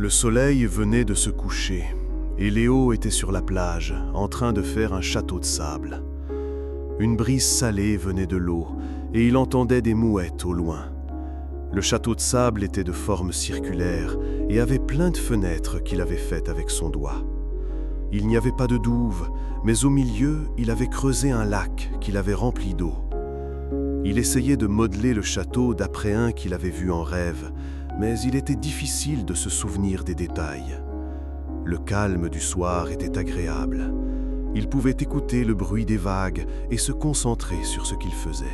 Le soleil venait de se coucher, et Léo était sur la plage, en train de faire un château de sable. Une brise salée venait de l'eau, et il entendait des mouettes au loin. Le château de sable était de forme circulaire et avait plein de fenêtres qu'il avait faites avec son doigt. Il n'y avait pas de douve, mais au milieu, il avait creusé un lac qu'il avait rempli d'eau. Il essayait de modeler le château d'après un qu'il avait vu en rêve, mais il était difficile de se souvenir des détails. Le calme du soir était agréable. Il pouvait écouter le bruit des vagues et se concentrer sur ce qu'il faisait.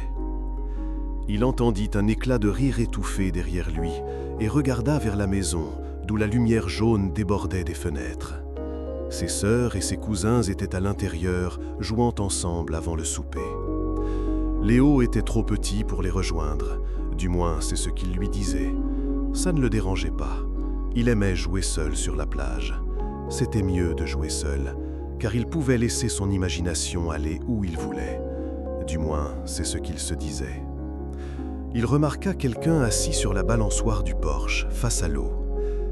Il entendit un éclat de rire étouffé derrière lui et regarda vers la maison, d'où la lumière jaune débordait des fenêtres. Ses sœurs et ses cousins étaient à l'intérieur, jouant ensemble avant le souper. Léo était trop petit pour les rejoindre, du moins c'est ce qu'il lui disait. Ça ne le dérangeait pas. Il aimait jouer seul sur la plage. C'était mieux de jouer seul, car il pouvait laisser son imagination aller où il voulait. Du moins, c'est ce qu'il se disait. Il remarqua quelqu'un assis sur la balançoire du porche, face à l'eau.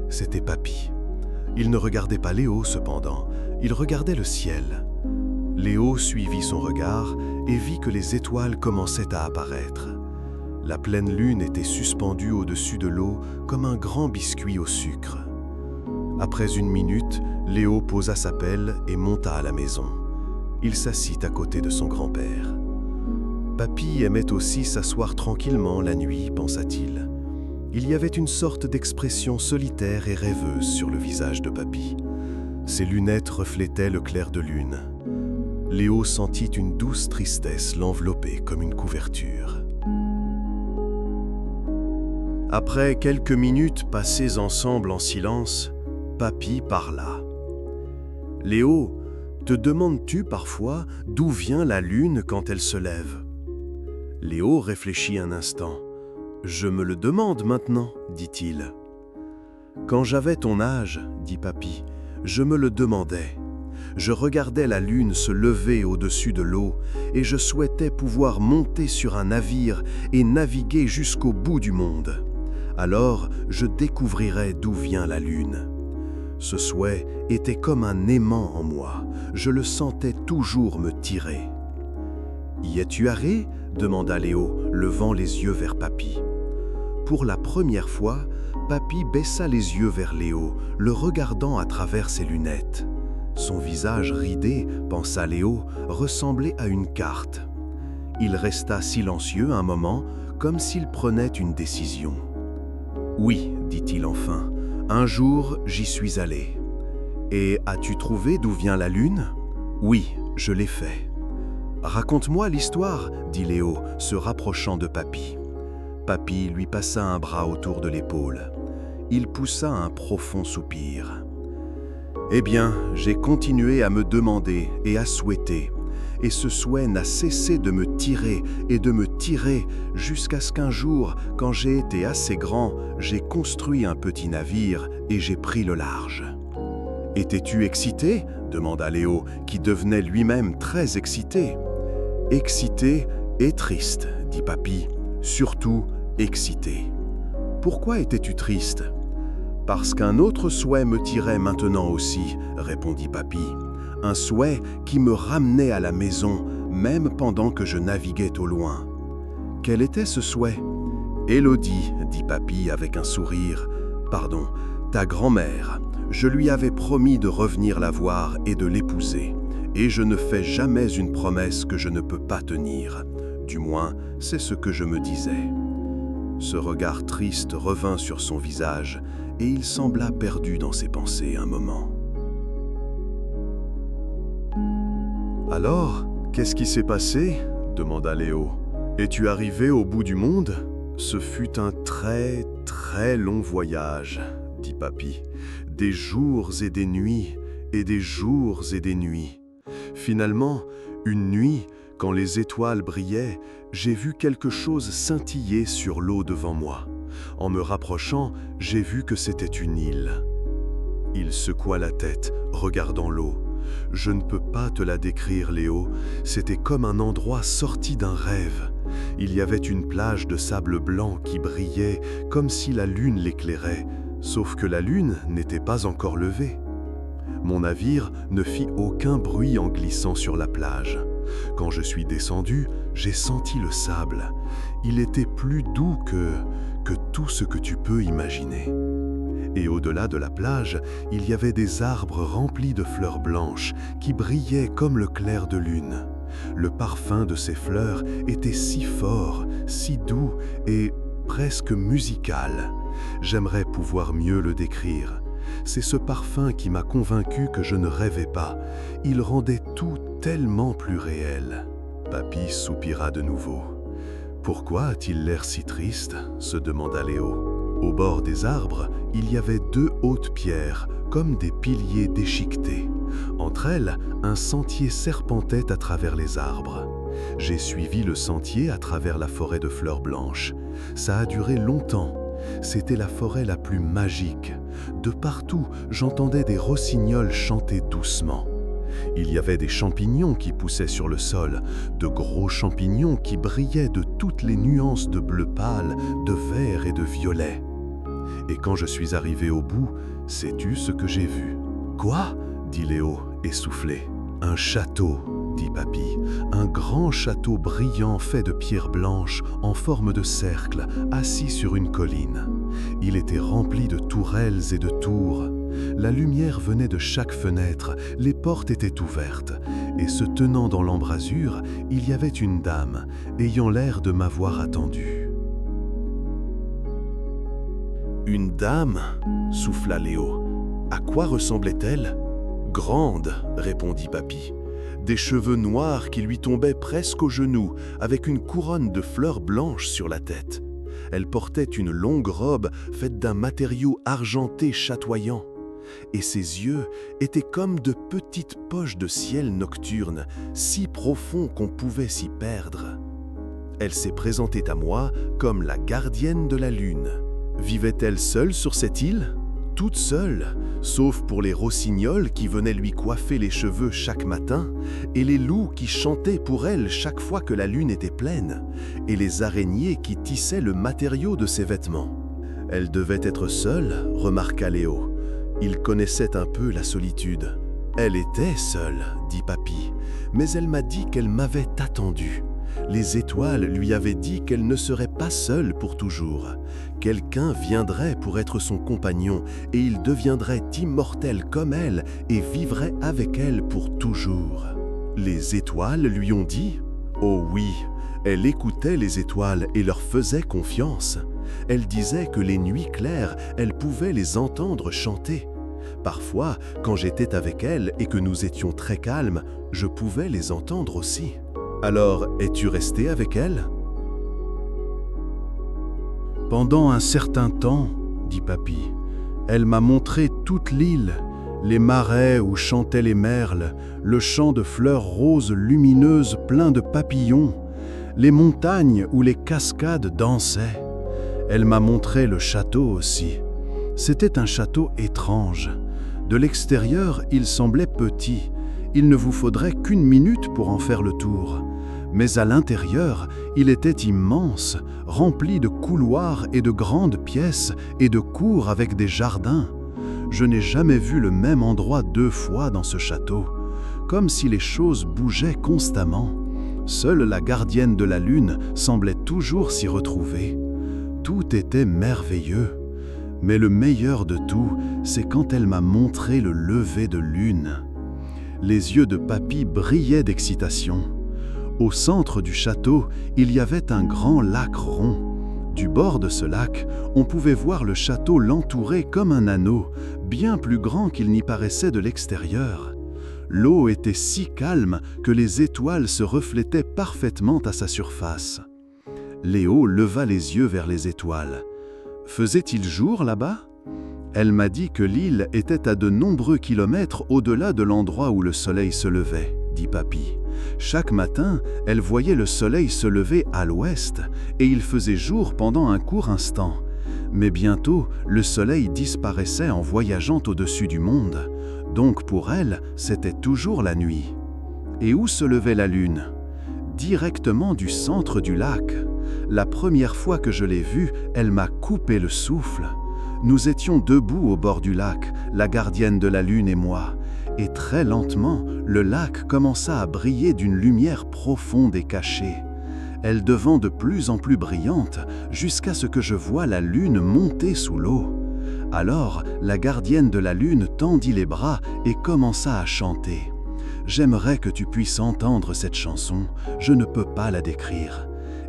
C'était Papy. Il ne regardait pas Léo, cependant. Il regardait le ciel. Léo suivit son regard et vit que les étoiles commençaient à apparaître. La pleine lune était suspendue au-dessus de l'eau comme un grand biscuit au sucre. Après une minute, Léo posa sa pelle et monta à la maison. Il s'assit à côté de son grand-père. Papy aimait aussi s'asseoir tranquillement la nuit, pensa-t-il. Il y avait une sorte d'expression solitaire et rêveuse sur le visage de Papy. Ses lunettes reflétaient le clair de lune. Léo sentit une douce tristesse l'envelopper comme une couverture. Après quelques minutes passées ensemble en silence, Papy parla. « Léo, te demandes-tu parfois d'où vient la lune quand elle se lève ?» Léo réfléchit un instant. « Je me le demande maintenant, dit-il. »« Quand j'avais ton âge, dit Papy, je me le demandais. Je regardais la lune se lever au-dessus de l'eau et je souhaitais pouvoir monter sur un navire et naviguer jusqu'au bout du monde. Alors je découvrirais d'où vient la lune. Ce souhait était comme un aimant en moi, je le sentais toujours me tirer. « Y es-tu allé ?» demanda Léo, levant les yeux vers Papy. Pour la première fois, Papy baissa les yeux vers Léo, le regardant à travers ses lunettes. Son visage ridé, pensa Léo, ressemblait à une carte. Il resta silencieux un moment, comme s'il prenait une décision. « Oui, dit-il enfin, un jour j'y suis allé. Et as-tu trouvé d'où vient la lune ? Oui, je l'ai fait. Raconte-moi l'histoire, dit Léo, se rapprochant de Papy. Papy lui passa un bras autour de l'épaule. Il poussa un profond soupir. Eh bien, j'ai continué à me demander et à souhaiter, et ce souhait n'a cessé de me tirer et de me tirer jusqu'à ce qu'un jour, quand j'ai été assez grand, j'ai construit un petit navire et j'ai pris le large. « Étais-tu excité ?» demanda Léo, qui devenait lui-même très excité. « Excité et triste, dit Papy, surtout excité. Pourquoi étais-tu triste ? » « Parce qu'un autre souhait me tirait maintenant aussi, répondit Papy. Un souhait qui me ramenait à la maison, même pendant que je naviguais au loin. Quel était ce souhait ? Élodie, dit Papy avec un sourire. Pardon, ta grand-mère. Je lui avais promis de revenir la voir et de l'épouser. Et je ne fais jamais une promesse que je ne peux pas tenir. Du moins, c'est ce que je me disais. Ce regard triste revint sur son visage, et il sembla perdu dans ses pensées un moment. « Alors, qu'est-ce qui s'est passé ?» demanda Léo. « Es-tu arrivé au bout du monde ?»« Ce fut un très, très long voyage, » dit Papy. « Des jours et des nuits, et des jours et des nuits. Finalement, une nuit, quand les étoiles brillaient, j'ai vu quelque chose scintiller sur l'eau devant moi. En me rapprochant, j'ai vu que c'était une île. » Il secoua la tête, regardant l'eau. « Je ne peux pas te la décrire, Léo. C'était comme un endroit sorti d'un rêve. Il y avait une plage de sable blanc qui brillait comme si la lune l'éclairait. Sauf que la lune n'était pas encore levée. Mon navire ne fit aucun bruit en glissant sur la plage. Quand je suis descendu, j'ai senti le sable. Il était plus doux que tout ce que tu peux imaginer. Et au-delà de la plage, il y avait des arbres remplis de fleurs blanches qui brillaient comme le clair de lune. Le parfum de ces fleurs était si fort, si doux et presque musical. J'aimerais pouvoir mieux le décrire. C'est ce parfum qui m'a convaincu que je ne rêvais pas. Il rendait tout tellement plus réel. Papy soupira de nouveau. « Pourquoi a-t-il l'air si triste ?» se demanda Léo. Au bord des arbres, il y avait 2 hautes pierres, comme des piliers déchiquetés. Entre elles, un sentier serpentait à travers les arbres. J'ai suivi le sentier à travers la forêt de fleurs blanches. Ça a duré longtemps. C'était la forêt la plus magique. De partout, j'entendais des rossignols chanter doucement. Il y avait des champignons qui poussaient sur le sol, de gros champignons qui brillaient de toutes les nuances de bleu pâle, de vert et de violet. Et quand je suis arrivé au bout, sais-tu ce que j'ai vu? « Quoi ?» dit Léo, essoufflé. « Un château !» dit Papy, un grand château brillant fait de pierres blanches en forme de cercle, assis sur une colline. Il était rempli de tourelles et de tours. La lumière venait de chaque fenêtre, les portes étaient ouvertes, et se tenant dans l'embrasure, il y avait une dame, ayant l'air de m'avoir attendu. « Une dame ?» souffla Léo. « À quoi ressemblait-elle ?»« Grande » répondit Papy. Des cheveux noirs qui lui tombaient presque aux genoux, avec une couronne de fleurs blanches sur la tête. Elle portait une longue robe faite d'un matériau argenté chatoyant. Et ses yeux étaient comme de petites poches de ciel nocturne, si profonds qu'on pouvait s'y perdre. Elle s'est présentée à moi comme la gardienne de la lune. Vivait-elle seule sur cette île ? Toute seule, sauf pour les rossignols qui venaient lui coiffer les cheveux chaque matin, et les loups qui chantaient pour elle chaque fois que la lune était pleine, et les araignées qui tissaient le matériau de ses vêtements. Elle devait être seule, remarqua Léo. Il connaissait un peu la solitude. Elle était seule, dit Papy, mais elle m'a dit qu'elle m'avait attendu. Les étoiles lui avaient dit qu'elle ne serait pas seule pour toujours. Quelqu'un viendrait pour être son compagnon et il deviendrait immortel comme elle et vivrait avec elle pour toujours. Les étoiles lui ont dit ? Oh oui, elle écoutait les étoiles et leur faisait confiance. Elle disait que les nuits claires, elle pouvait les entendre chanter. Parfois, quand j'étais avec elle et que nous étions très calmes, je pouvais les entendre aussi. Alors, es-tu resté avec elle ? Pendant un certain temps, dit Papy, elle m'a montré toute l'île, les marais où chantaient les merles, le champ de fleurs roses lumineuses plein de papillons, les montagnes où les cascades dansaient. Elle m'a montré le château aussi. C'était un château étrange. De l'extérieur, il semblait petit. Il ne vous faudrait qu'une minute pour en faire le tour. Mais à l'intérieur, il était immense, rempli de couloirs et de grandes pièces et de cours avec des jardins. Je n'ai jamais vu le même endroit 2 fois dans ce château, comme si les choses bougeaient constamment. Seule la gardienne de la lune semblait toujours s'y retrouver. Tout était merveilleux. Mais le meilleur de tout, c'est quand elle m'a montré le lever de lune. Les yeux de Papy brillaient d'excitation. Au centre du château, il y avait un grand lac rond. Du bord de ce lac, on pouvait voir le château l'entourer comme un anneau, bien plus grand qu'il n'y paraissait de l'extérieur. L'eau était si calme que les étoiles se reflétaient parfaitement à sa surface. Léo leva les yeux vers les étoiles. Faisait-il jour là-bas ? Elle m'a dit que l'île était à de nombreux kilomètres au-delà de l'endroit où le soleil se levait, dit Papy. Chaque matin, elle voyait le soleil se lever à l'ouest et il faisait jour pendant un court instant. Mais bientôt, le soleil disparaissait en voyageant au-dessus du monde. Donc pour elle, c'était toujours la nuit. Et où se levait la lune ? Directement du centre du lac. La première fois que je l'ai vue, elle m'a coupé le souffle. Nous étions debout au bord du lac, la gardienne de la lune et moi, et très lentement, le lac commença à briller d'une lumière profonde et cachée. Elle devint de plus en plus brillante, jusqu'à ce que je voie la lune monter sous l'eau. Alors, la gardienne de la lune tendit les bras et commença à chanter. J'aimerais que tu puisses entendre cette chanson, je ne peux pas la décrire.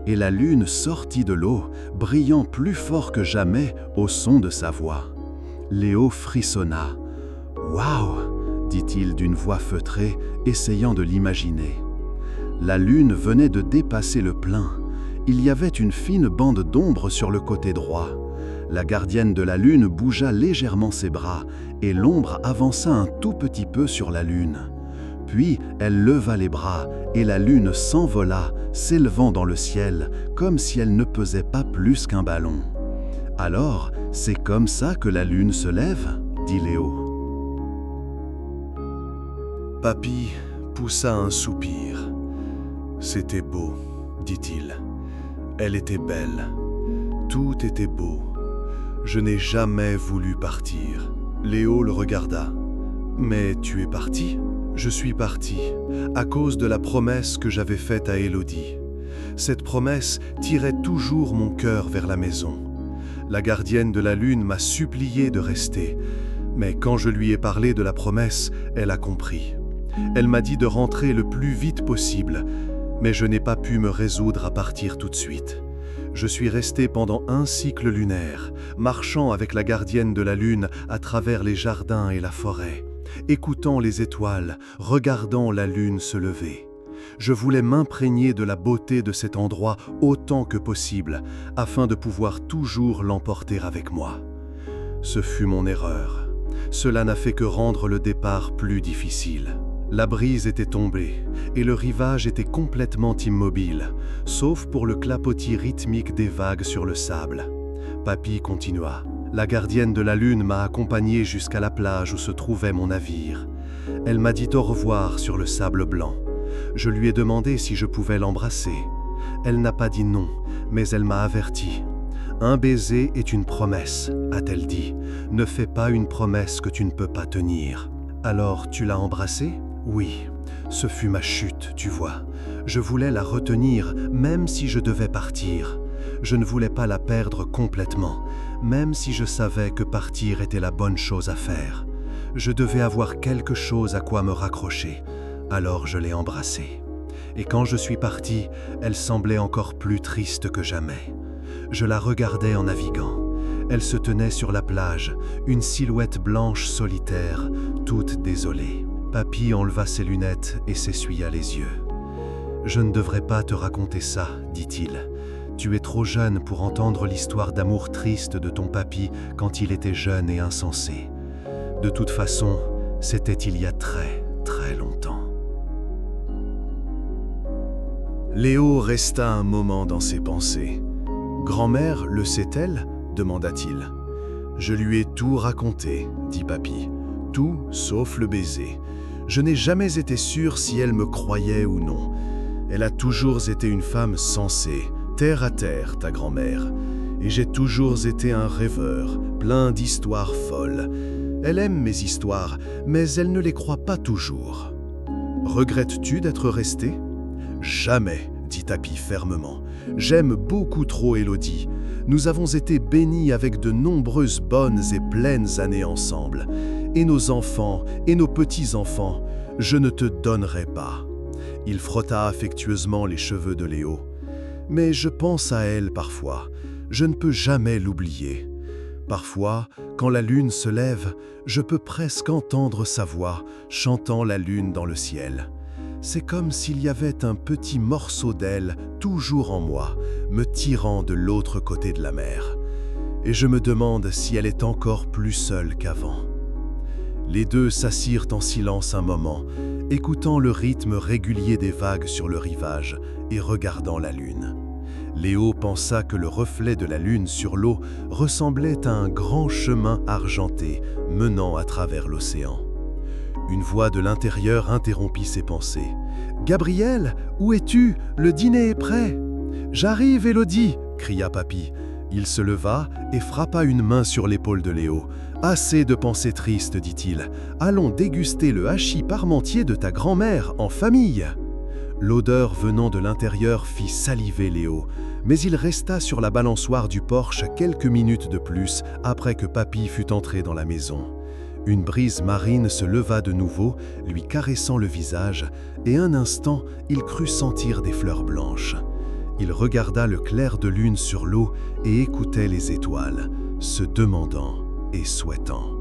Et la lune sortit de l'eau, brillant plus fort que jamais au son de sa voix. Léo frissonna. « Waouh !» dit-il d'une voix feutrée, essayant de l'imaginer. La lune venait de dépasser le plein. Il y avait une fine bande d'ombre sur le côté droit. La gardienne de la lune bougea légèrement ses bras, et l'ombre avança un tout petit peu sur la lune. Puis elle leva les bras, et la lune s'envola, s'élevant dans le ciel, comme si elle ne pesait pas plus qu'un ballon. « Alors, c'est comme ça que la lune se lève ?» dit Léo. Papy poussa un soupir. « C'était beau, dit-il. Elle était belle. Tout était beau. Je n'ai jamais voulu partir. » Léo le regarda. « Mais tu es parti ?» « Je suis parti, à cause de la promesse que j'avais faite à Élodie. Cette promesse tirait toujours mon cœur vers la maison. La gardienne de la lune m'a supplié de rester, mais quand je lui ai parlé de la promesse, elle a compris. Elle m'a dit de rentrer le plus vite possible, mais je n'ai pas pu me résoudre à partir tout de suite. Je suis resté pendant un cycle lunaire, marchant avec la gardienne de la lune à travers les jardins et la forêt, écoutant les étoiles, regardant la lune se lever. Je voulais m'imprégner de la beauté de cet endroit autant que possible, afin de pouvoir toujours l'emporter avec moi. Ce fut mon erreur. Cela n'a fait que rendre le départ plus difficile. La brise était tombée, et le rivage était complètement immobile, sauf pour le clapotis rythmique des vagues sur le sable. Papy continua. La gardienne de la lune m'a accompagné jusqu'à la plage où se trouvait mon navire. Elle m'a dit au revoir sur le sable blanc. Je lui ai demandé si je pouvais l'embrasser. Elle n'a pas dit non, mais elle m'a averti. « Un baiser est une promesse, a-t-elle dit. Ne fais pas une promesse que tu ne peux pas tenir. » Alors tu l'as embrassée ? Oui, ce fut ma chute, tu vois. Je voulais la retenir, même si je devais partir. Je ne voulais pas la perdre complètement, même si je savais que partir était la bonne chose à faire. Je devais avoir quelque chose à quoi me raccrocher, alors je l'ai embrassée. Et quand je suis parti, elle semblait encore plus triste que jamais. Je la regardais en naviguant. Elle se tenait sur la plage, une silhouette blanche solitaire, toute désolée. Papy enleva ses lunettes et s'essuya les yeux. « Je ne devrais pas te raconter ça, dit-il. Tu es trop jeune pour entendre l'histoire d'amour triste de ton papy quand il était jeune et insensé. De toute façon, c'était il y a très, très longtemps. » Léo resta un moment dans ses pensées. « Grand-mère le sait-elle » demanda-t-il. « Je lui ai tout raconté, dit papy. Tout sauf le baiser. Je n'ai jamais été sûr si elle me croyait ou non. Elle a toujours été une femme sensée, terre à terre, ta grand-mère. Et j'ai toujours été un rêveur, plein d'histoires folles. Elle aime mes histoires, mais elle ne les croit pas toujours. Regrettes-tu d'être resté ? Jamais, dit Papy fermement. J'aime beaucoup trop Élodie. Nous avons été bénis avec de nombreuses bonnes et pleines années ensemble. Et nos enfants et nos petits-enfants, je ne te donnerai pas. Il frotta affectueusement les cheveux de Léo. Mais je pense à elle parfois. Je ne peux jamais l'oublier. Parfois, quand la lune se lève, je peux presque entendre sa voix chantant la lune dans le ciel. C'est comme s'il y avait un petit morceau d'elle toujours en moi, me tirant de l'autre côté de la mer. Et je me demande si elle est encore plus seule qu'avant. Les deux s'assirent en silence un moment, écoutant le rythme régulier des vagues sur le rivage et regardant la lune. Léo pensa que le reflet de la lune sur l'eau ressemblait à un grand chemin argenté menant à travers l'océan. Une voix de l'intérieur interrompit ses pensées. « Gabriel, où es-tu ? Le dîner est prêt !»« J'arrive, Élodie !» cria Papy. Il se leva et frappa une main sur l'épaule de Léo. « Assez de pensées tristes, dit-il. Allons déguster le hachis parmentier de ta grand-mère en famille. » L'odeur venant de l'intérieur fit saliver Léo, mais il resta sur la balançoire du porche quelques minutes de plus après que Papy fut entré dans la maison. Une brise marine se leva de nouveau, lui caressant le visage, et un instant, il crut sentir des fleurs blanches. Il regarda le clair de lune sur l'eau et écoutait les étoiles, se demandant et souhaitant.